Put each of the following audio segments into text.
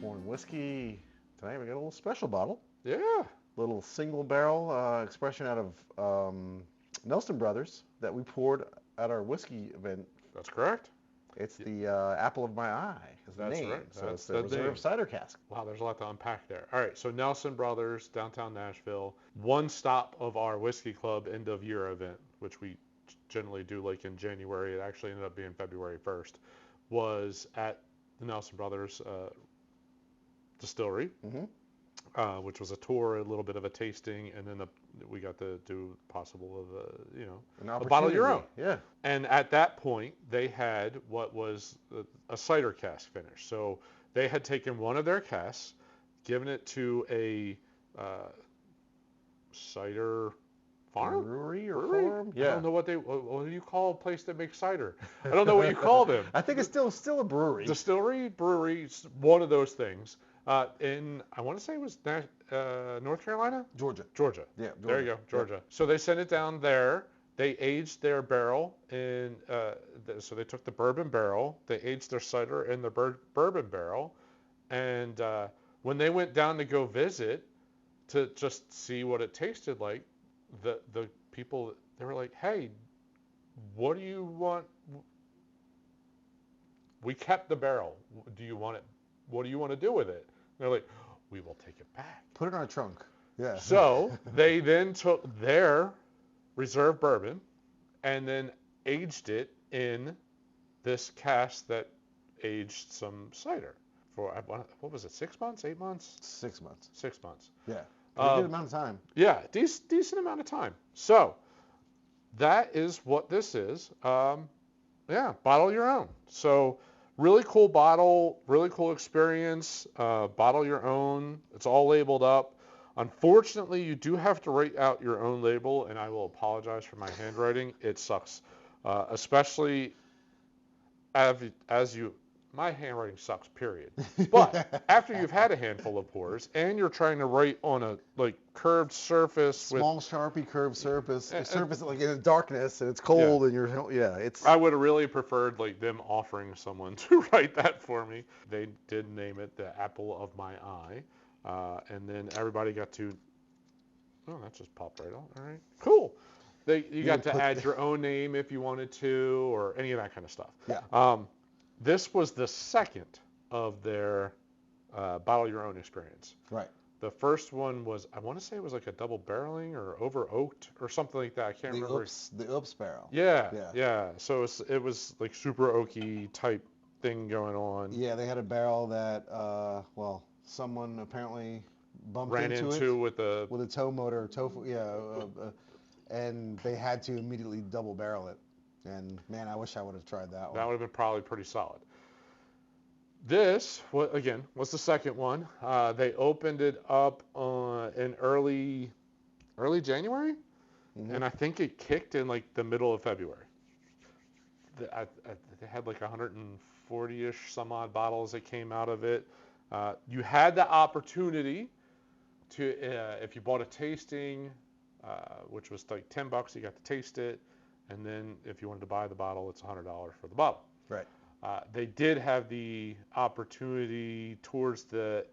pouring whiskey. Tonight we got a little special bottle. Yeah. Little single barrel expression out of Nelson Brothers that we poured at our whiskey event. That's correct. It's the apple of my eye is the That's name. right. So That's it's the the Reserve name. Cider Cask. Wow, there's a lot to unpack there. All right, so Nelson Brothers, downtown Nashville, one stop of our Whiskey Club end of year event, which we generally do like in January. It actually ended up being February 1st, was at the Nelson Brothers Distillery, which was a tour, a little bit of a tasting, and then we got to do possible of a bottle of your own. Yeah. And at that point, they had what was a cider cask finish. So they had taken one of their casks, given it to a cider farm? Brewery or farm? Yeah. I don't know what do you call a place that makes cider? I don't know what you call them. I think it's still a brewery. Distillery, brewery, one of those things. In, I want to say it was North Carolina? Georgia. Yeah, Georgia. there you go, Georgia. Yep. So they sent it down there. They aged their barrel in, so they took the bourbon barrel, they aged their cider in the bourbon barrel, and when they went down to go visit to just see what it tasted like, the people, they were like, hey, what do you want? We kept the barrel. Do you want it? What do you want to do with it? And they're like, we will take it back. Put it in our trunk. Yeah. So they then took their reserve bourbon and then aged it in this cask that aged some cider for, what was it, 6 months, 8 months? 6 months. 6 months. Yeah. Pretty good amount of time. Yeah, decent amount of time. So that is what this is. Yeah, bottle your own. So really cool bottle, really cool experience. Bottle your own. It's all labeled up. Unfortunately, you do have to write out your own label, and I will apologize for my handwriting. It sucks, especially my handwriting sucks, period. But after you've had a handful of pours and you're trying to write on a curved surface, small Sharpie curved surface, like in the darkness, and it's cold, and it's. I would have really preferred them offering someone to write that for me. They did name it the apple of my eye, and then everybody got to. Oh, that just popped right on. All right, cool. You got to add your own name if you wanted to, or any of that kind of stuff. Yeah. This was the second of their bottle your own experience. Right. The first one was, I want to say it was like a double barreling or over oaked or something like that. I can't remember. The Oops barrel. Yeah. So it was like super oaky type thing going on. Yeah, they had a barrel that, someone apparently ran into with a tow motor, and they had to immediately double barrel it. And man, I wish I would have tried that one. That would have been probably pretty solid. This, again, was the second one. They opened it up in early January, and I think it kicked in the middle of February. They had 140-ish some odd bottles that came out of it. You had the opportunity to, if you bought a tasting, which was $10, you got to taste it. And then if you wanted to buy the bottle, it's $100 for the bottle. Right. They did have the opportunity towards the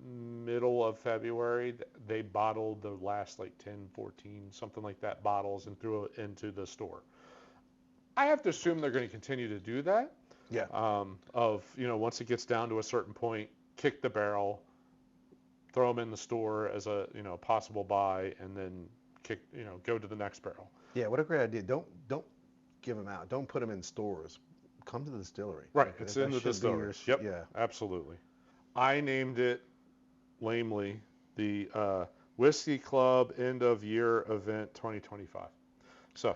middle of February. They bottled the last 10, 14, something like that bottles and threw it into the store. I have to assume they're going to continue to do that. Yeah. Once it gets down to a certain point, kick the barrel, throw them in the store as a, possible buy, and then go to the next barrel. Yeah, what a great idea. Don't give them out. Don't put them in stores. Come to the distillery. Right, it's in the distillery. Yep, yeah. Absolutely. I named it, lamely, the Whiskey Club End of Year Event 2025. So,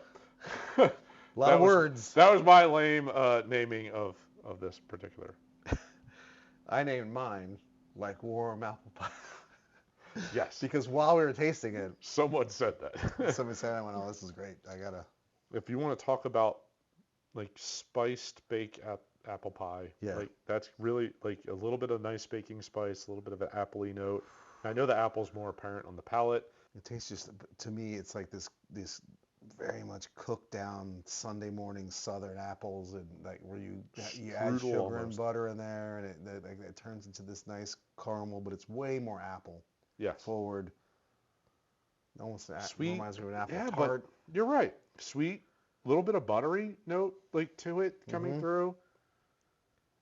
a lot of words. That was my lame naming of this particular. I named mine like warm apple pie. Yes. Because while we were tasting it, someone said that. Somebody said, "I went, oh, this is great. I gotta." If you want to talk about spiced baked apple pie, that's really a little bit of nice baking spice, a little bit of an appley note. I know the apple's more apparent on the palate. It tastes just, to me, it's like this very much cooked down Sunday morning Southern apples, and like where you add Strudel sugar almost. and butter in there, and it turns into this nice caramel, but it's way more apple Yes. forward. Almost Sweet. reminds me of an apple Yeah, tart. but you're right. Sweet, a little bit of buttery note like to it coming through.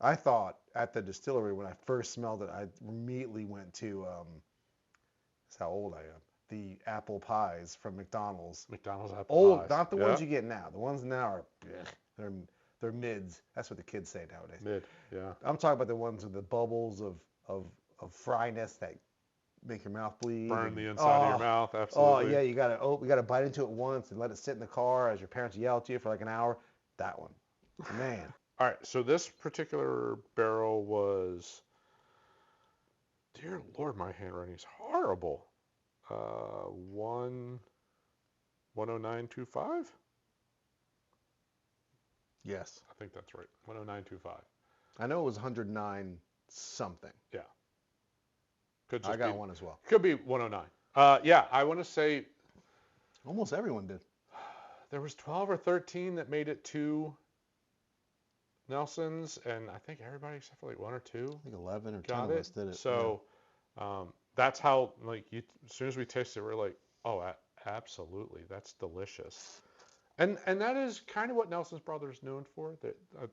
I thought at the distillery when I first smelled it, I immediately went to that's how old I am. The apple pies from McDonald's. McDonald's apple Old, pies. not the ones you get now. The ones now are they're mids. That's what the kids say nowadays. Mid, yeah. I'm talking about the ones with the bubbles of fryness that make your mouth bleed. Burn the inside of your mouth, Oh absolutely. yeah, you gotta bite into it once and let it sit in the car as your parents yell at you for like an hour. That one, man. All right, so this particular barrel was, dear Lord, my handwriting's horrible. 109.25? Yes, I think that's right. 109.25. I know it was 109 something. Yeah. Could just I got be, one as well. Could be 109. Yeah, I want to say Almost everyone did. there was 12 or 13 that made it to Nelson's, and I think everybody except for like one or two I think 11 or 10 got of us it. did it. So that's how, like, as soon as we tasted it, we're like, oh, absolutely, that's delicious. And that is kind of what Nelson's Brothers is known for.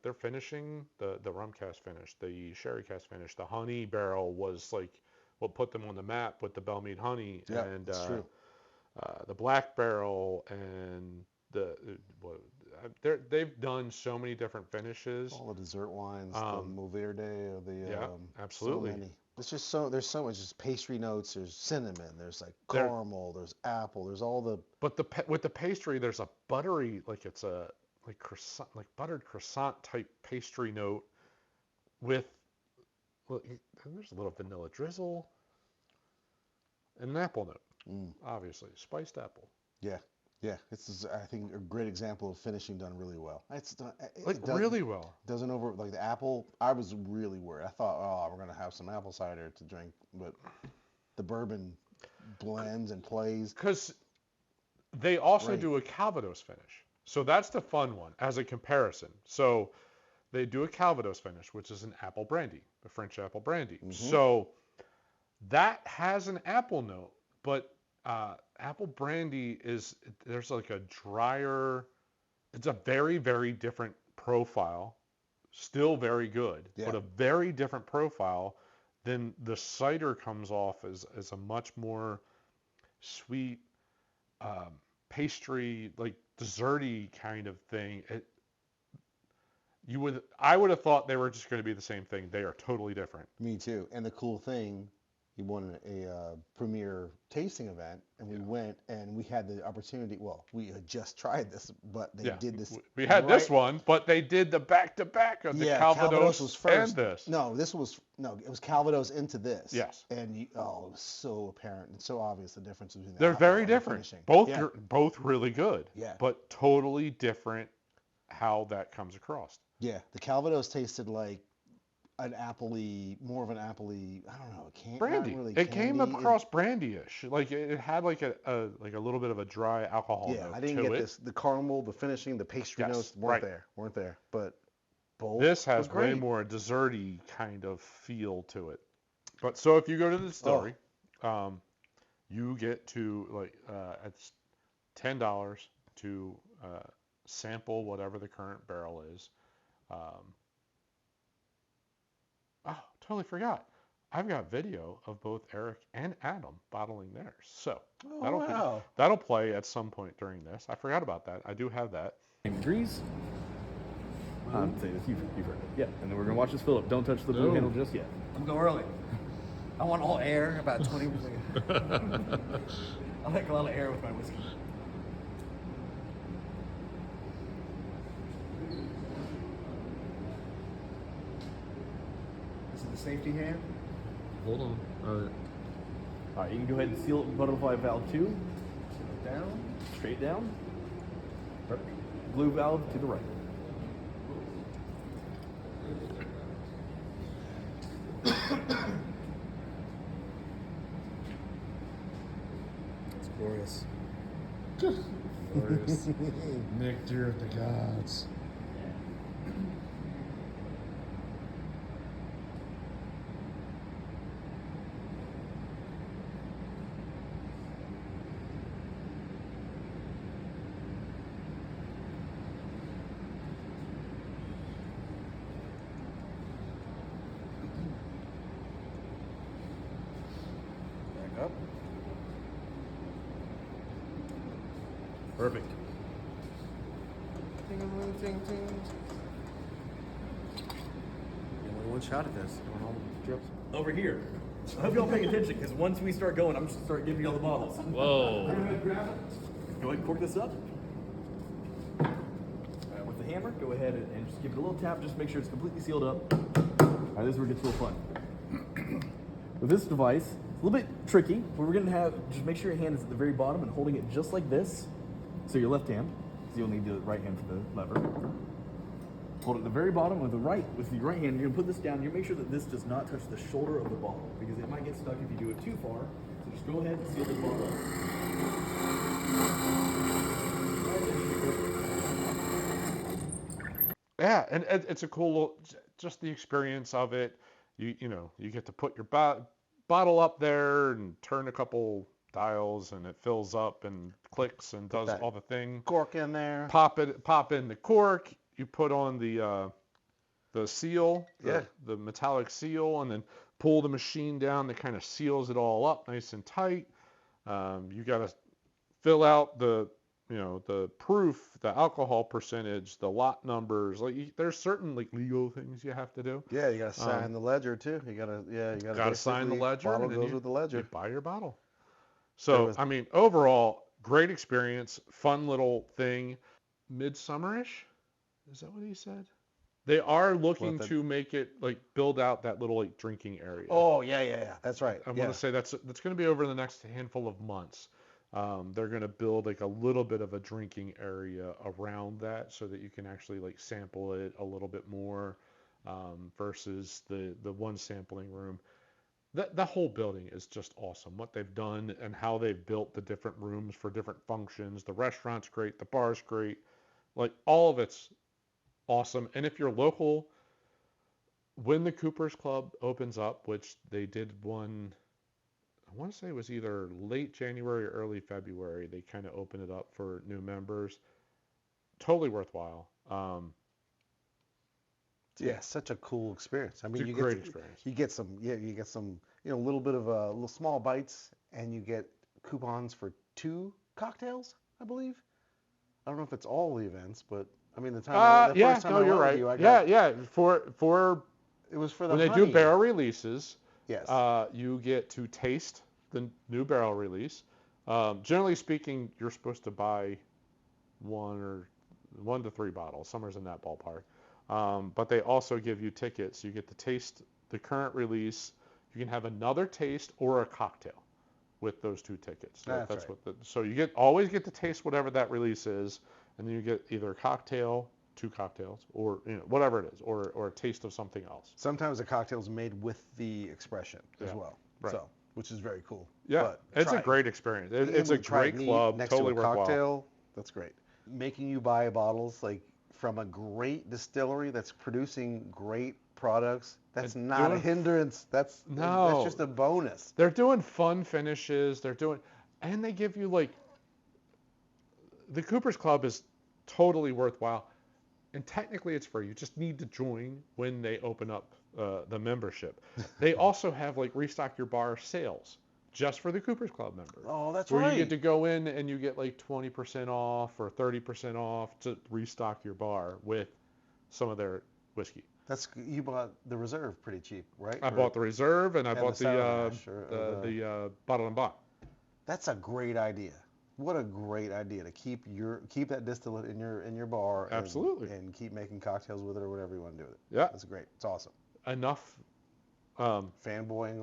They're finishing the rum cask finish, the sherry cask finish. The honey barrel was like what put them on the map with the Bellmead honey, Yeah, and that's true. the black barrel, and they've done so many different finishes. All the dessert wines, the Mourvedre, Yeah, absolutely. So many. It's just there's so much just pastry notes. There's cinnamon. There's like caramel. There's apple. There's all the. But with the pastry, there's a buttery, like it's a like croissant, like buttered croissant type pastry note with. Well, there's a little vanilla drizzle and an apple note, obviously spiced apple. Yeah, yeah. This is I think a great example of finishing done really well. It's done Really well. Doesn't over like the apple. I was really worried. I thought, oh, we're gonna have some apple cider to drink, but the bourbon blends and plays. Because they also do a Calvados finish, so that's the fun one as a comparison. So they do a Calvados finish, which is an apple brandy, a French apple brandy. So that has an apple note, but apple brandy there's like a drier, it's a very, very different profile, still very good, but a very different profile than the cider comes off as a much more sweet, pastry, like desserty kind of thing. I would have thought they were just going to be the same thing. They are totally different. Me too. And the cool thing, he won a premier tasting event, and we went and we had the opportunity. Well, we had just tried this, but they did this. We had this one, but they did the back-to-back of the Calvados was first. and this. No, it was Calvados into this. Yes. And it was so apparent and so obvious the difference between the They're apple very and the different. finishing. Both really good. Yeah. But totally different how that comes across. Yeah, the Calvados tasted like an appley, more of an appley. I don't know, Brandy. Not really It candy. came across brandy-ish. Like it had like a little bit of a dry alcohol note. I didn't get this. The caramel, the finishing, the pastry notes weren't there. But both. This has way more desserty kind of feel to it. But so if you go to the distillery, you get to it's $10 to sample whatever the current barrel is. Totally forgot. I've got video of both Eric and Adam bottling theirs. So that'll play at some point during this. I forgot about that. I do have that. Degrees. Say this. You've heard it. Yeah. And then we're gonna watch this fill up. Don't touch the blue handle just yet. I'm going early. I want all air, about 20%. I like a lot of air with my whiskey. This is the safety hand. Hold on. All right. You can go ahead and seal it with butterfly valve 2. Seal it down. Straight down. Perfect. Blue valve to the right. It's glorious. glorious. Nectar of the gods. Back up. Perfect. Ting, ting, ting, ting. Only one shot at this. I want all the drips. Over here. I hope y'all paying attention, because once we start going, I'm just gonna start giving you all the bottles. Whoa. Go ahead and cork this up. With the hammer, go ahead and just give it a little tap, just make sure it's completely sealed up. Alright, this is where it gets real fun. With this device, it's a little bit tricky. What we're gonna have, just make sure your hand is at the very bottom and holding it just like this. So your left hand, so you'll need the right hand for the lever. Hold it at the very bottom with the right hand. You're gonna put this down. You make sure that this does not touch the shoulder of the bottle because it might get stuck if you do it too far. So just go ahead and seal this bottle up. Yeah, and it's a cool, just the experience of it. You get to put your bottle up there and turn a couple dials, and it fills up and clicks and does all the thing. Cork in there. Pop in the cork. You put on the seal, the metallic seal, and then pull the machine down that kind of seals it all up nice and tight. You got to fill out the proof, the alcohol percentage, the lot numbers. Like there's certain like legal things you have to do. Yeah, you got to sign the ledger too. You got to sign the ledger. Bottle And then goes with the ledger. You buy your bottle. So I mean, overall, great experience, fun little thing, midsummerish. Is that what he said? They are looking to make it like build out that little like drinking area. Oh yeah. That's right. I'm going to say that's going to be over the next handful of months. They're going to build like a little bit of a drinking area around that so that you can actually like sample it a little bit more versus the one sampling room. The whole building is just awesome. What they've done and how they've built the different rooms for different functions. The restaurant's great. The bar's great. Like all of it's awesome. And if you're local, when the Cooper's Club opens up, which they did one, I want to say it was either late January or early February, they kind of opened it up for new members. Totally worthwhile. Yeah, such a cool experience. I mean, it's a great experience. You get some, a little bit of little small bites, and you get coupons for 2 cocktails, I believe. I don't know if it's all the events, but I mean, first time you're right. For it was for the when honey. They do barrel releases. Yes. You get to taste the new barrel release. Generally speaking, you're supposed to buy 1 to 3 bottles. Somewhere's in that ballpark. But they also give you tickets. You get to taste the current release. You can have another taste or a cocktail with those 2 tickets. That's right. So you always get to taste whatever that release is, and then you get either a cocktail, 2 cocktails, or whatever it is, or a taste of something else. Sometimes the cocktail's made with the expression as well. Right. So, which is very cool. Yeah, but it's a great experience. It's a great club. Next totally to a worthwhile. cocktail, that's great. Making you buy bottles like from a great distillery that's producing great products, that's not a hindrance. That's just a bonus. They're doing fun finishes. And they give you like, the Cooper's Club is totally worthwhile. And technically it's free. You just need to join when they open up the membership. They also have like Restock Your Bar sales just for the Cooper's Club members. Oh, that's where right. You get to go in and you get like 20% off or 30% off to restock your bar with some of their whiskey. You bought the Reserve pretty cheap, right? I bought the Reserve and I bought the Bottle and Bond. That's a great idea. What a great idea to keep that distillate in your bar. Absolutely. And keep making cocktails with it or whatever you want to do with it. Yeah. That's great. It's awesome. Enough fanboying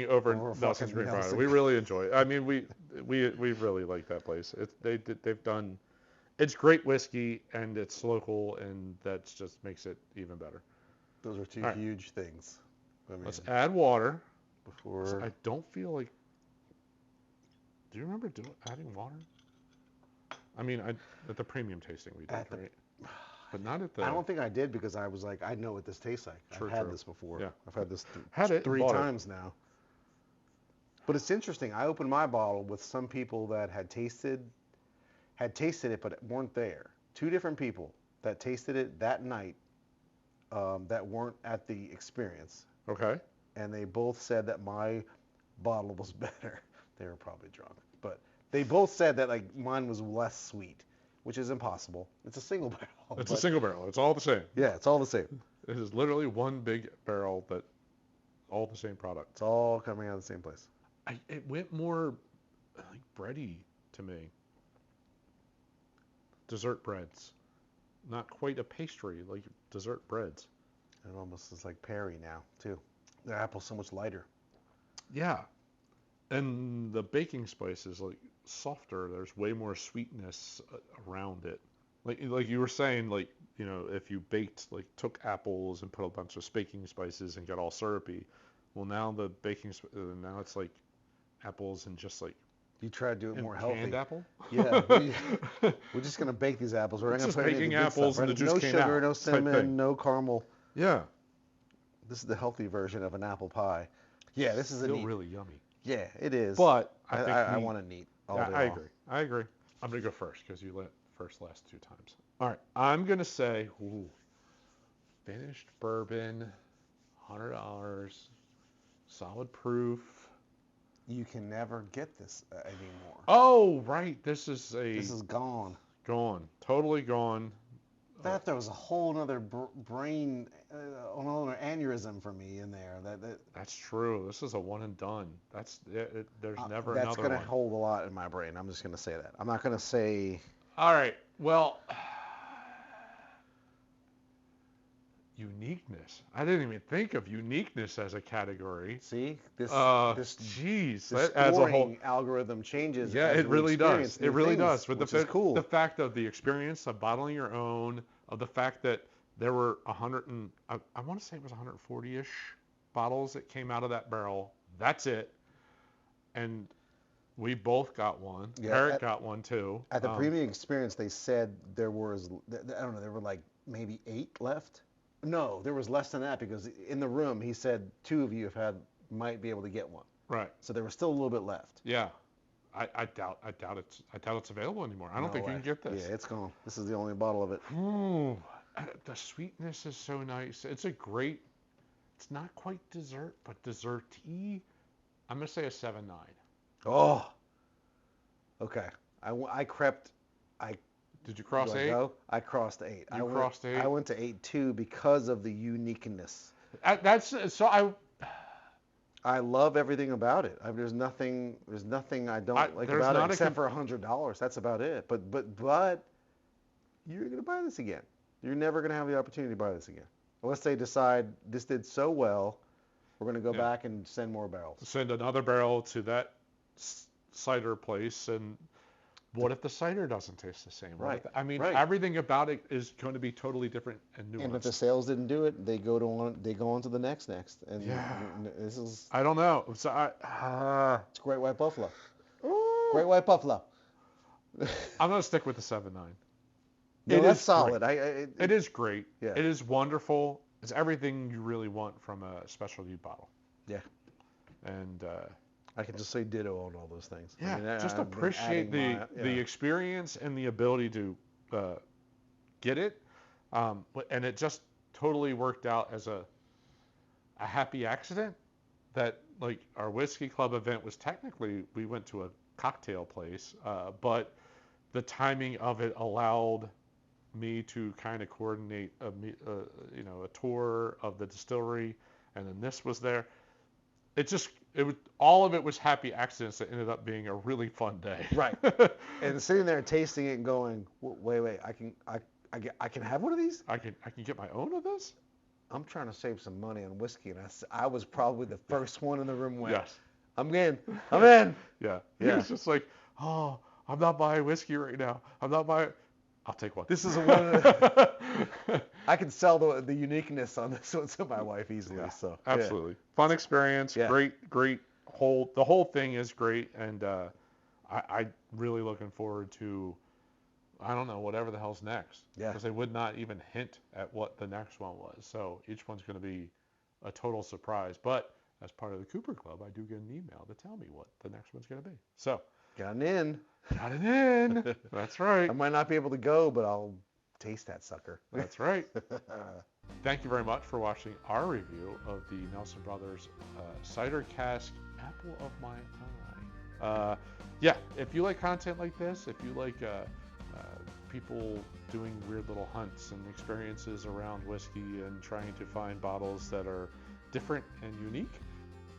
over Nelson's Green Friday. We really enjoy it. I mean, we really like that place. It's great whiskey and it's local, and that just makes it even better. Those are 2 huge things. Let's add water. Before I don't feel like. Do you remember adding water? I mean, at the premium tasting we did, At the- right? But not at the. I don't think I did because I was like, I know what this tastes like. True, I've had true. this before. Yeah. I've had this Had it, three bought it. times now. But it's interesting. I opened my bottle with some people that had tasted it but weren't there. Two different people that tasted it that night that weren't at the experience. Okay. And they both said that my bottle was better. They were probably drunk. But they both said that like mine was less sweet, which is impossible. It's a single barrel. It's a single barrel. It's all the same. Yeah, it's all the same. It is literally one big barrel, but all the same product. It's all coming out of the same place. It went more like bready to me. Dessert breads. Not quite a pastry, like dessert breads. It almost is like Perry now, too. The apple's so much lighter. Yeah. And the baking spice is like softer. There's way more sweetness around it. Like you were saying, like, you know, if you took apples and put a bunch of baking spices and got all syrupy, well, now the now it's like apples and just like You try to do it more healthy. canned apple. Yeah, we're just gonna bake these apples. We're not gonna Just put any of the baking good apples stuff, and right? the juice No came sugar, out no type cinnamon, thing. no caramel. Yeah. This is the healthy version of an apple pie. Yeah, this is a Still neat. really yummy. Yeah, it is. But I think I neat. want a neat. all Yeah, day I long. agree. I agree. I'm gonna go first because you went first last 2 times. All right. I'm gonna say, finished bourbon, $100, solid proof. You can never get this anymore. Oh, right. This is gone. gone. Totally gone. That there was a whole nother brain, another aneurysm for me in there. That's true. This is a one and done. There's never That's another gonna one. hold a lot in my brain. I'm just gonna say that. I'm not gonna say. All right. Well, uniqueness. I didn't even think of uniqueness as a category. See this. Jeez, The that adds a whole. scoring algogram changes. Yeah, as it we really does. experience It new really things, does. which is cool. The fact of the experience of bottling your own, of the fact that there were 100 and I want to say it was 140-ish bottles that came out of that barrel. That's it. And we both got one. Yeah, Eric got one too. At the premium experience, they said there was, I don't know, there were like maybe 8 left. No, there was less than that because in the room he said 2 of you might be able to get one. Right. So there was still a little bit left. Yeah. I doubt it's available anymore. I don't think you can get this. Yeah, it's gone. This is the only bottle of it. Ooh, the sweetness is so nice. It's not quite dessert, but dessert-y. I'm going to say a 7.9. Oh. Okay. Did you cross Do I 8? go? I crossed 8. You crossed 8? I went to 8.2 because of the uniqueness. I love everything about it. There's nothing I don't like about it except for $100. That's about it. But you're gonna buy this again. You're never gonna have the opportunity to buy this again unless they decide this did so well, we're gonna go back and send more barrels. Send another barrel to that cider place, and what if the cider doesn't taste the same? Right. Everything about it is going to be totally different and nuanced. And if the sales didn't do it, they go on to the next, and this is. I don't know. So it's Great White Buffalo. Great White Buffalo. I'm gonna stick with the 7.9. No, that's solid. It is great. Yeah. It is wonderful. It's everything you really want from a specialty bottle. Yeah. And I can just say ditto on all those things. Yeah, I mean, just I've been appreciate adding the experience and the ability to get it. And it just totally worked out as a happy accident that, like, our Whiskey Club event was technically, we went to a cocktail place, but the timing of it allowed me to kind of coordinate a tour of the distillery, and then this was there. All of it was happy accidents that ended up being a really fun day. Right. And sitting there tasting it and going, wait, I can have one of these? I can get my own of this? I'm trying to save some money on whiskey, and I was probably the first one in the room went, Yes. I'm in. Yeah. Yeah. It's just like, oh, I'm not buying whiskey right now. I'll take one. This is one. I can sell the uniqueness on this one to my wife easily. Yeah, so absolutely. Fun experience. Yeah. Great. The whole thing is great, and I really looking forward to I don't know, whatever the hell's next. Yeah. Because they would not even hint at what the next one was. So each one's going to be a total surprise. But as part of the Cooper Club, I do get an email to tell me what the next one's going to be. So. Got it in. Got it in. That's right. I might not be able to go, but I'll taste that sucker. That's right. Thank you very much for watching our review of the Nelson Brothers Cider Cask Apple of My Eye. Yeah, if you like content like this, if you like people doing weird little hunts and experiences around whiskey and trying to find bottles that are different and unique,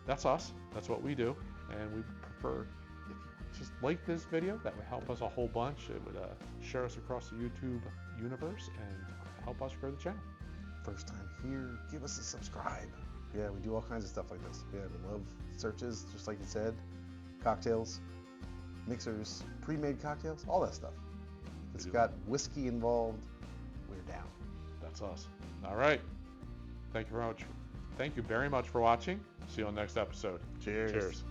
that's us. That's what we do. And we prefer, if you just like this video, that would help us a whole bunch. It would share us across the YouTube universe and help us grow the channel. First time here, give us a subscribe. Yeah, we do all kinds of stuff like this. Yeah, we love searches, just like you said. Cocktails, mixers, pre-made cocktails, all that stuff. If it's got whiskey involved, we're down. That's us. All right. Thank you very much. Thank you very much for watching. See you on the next episode. Cheers. Cheers.